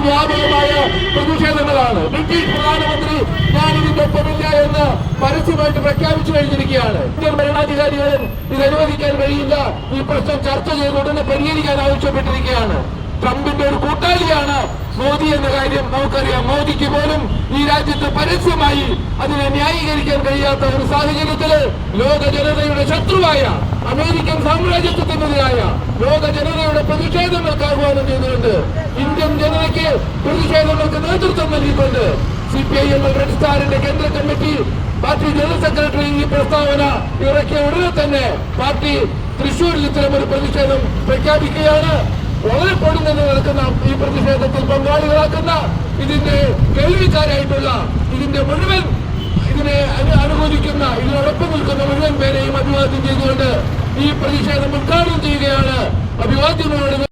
വ്യാപകമായ പ്രതിഷേധങ്ങളാണ്. ബ്രിട്ടീഷ് പ്രധാനമന്ത്രി ഞാൻ ഇതിന്റെ ഒപ്പമില്ല എന്ന് പരസ്യമായിട്ട് പ്രഖ്യാപിച്ചു കഴിഞ്ഞിരിക്കുകയാണ്. ഇന്ത്യൻ ഭരണാധികാരികളും ഇത് അനുവദിക്കാൻ കഴിയില്ല. ഈ പ്രശ്നം ചർച്ച ചെയ്ത് ഉടനെ പരിഹരിക്കാൻ ആവശ്യപ്പെട്ടിരിക്കുകയാണ്. ട്രംപിന്റെ ഒരു കൂട്ടാളിയാണ് മോദി എന്ന കാര്യം നമുക്കറിയാം. മോദിക്ക് പോലും ഈ രാജ്യത്ത് പരസ്യമായി അതിനെ ന്യായീകരിക്കാൻ കഴിയാത്ത ഒരു സാഹചര്യത്തില് ലോക ജനതയുടെ ശത്രുവായ അമേരിക്കൻ സാമ്രാജ്യത്വത്തിനെതിരായ ലോക ജനതയുടെ പ്രതിഷേധങ്ങൾക്ക് ആഹ്വാനം ചെയ്തുകൊണ്ട് ഇന്ത്യൻ ജനതയ്ക്ക് പ്രതിഷേധങ്ങൾക്ക് നേതൃത്വം നൽകിക്കൊണ്ട് CPIM റെഡ് സ്റ്റാറിന്റെ കേന്ദ്ര കമ്മിറ്റി പാർട്ടി ജനറൽ സെക്രട്ടറി ഈ പ്രസ്താവന ഇറക്കിയ ഉടനെ തന്നെ പാർട്ടി തൃശൂരിൽ ഇത്തരമൊരു പ്രതിഷേധം പ്രഖ്യാപിക്കുകയാണ്. വളരെ പൊടുന്നതിന് നടക്കുന്ന ഈ പ്രതിഷേധത്തിൽ പങ്കാളികളാക്കുന്ന ഇതിന്റെ കേൾവിക്കാരായിട്ടുള്ള ഇതിന്റെ മുഴുവൻ ഇതിനെ അനുകൂലിക്കുന്ന ഇതിനോടൊപ്പം നിൽക്കുന്ന മുഴുവൻ പേരെയും അഭിവാദ്യം ചെയ്തുകൊണ്ട് ഈ പ്രതിഷേധം ഉദ്ഘാടനം ചെയ്യുകയാണ്. അഭിവാദ്യങ്ങളോട്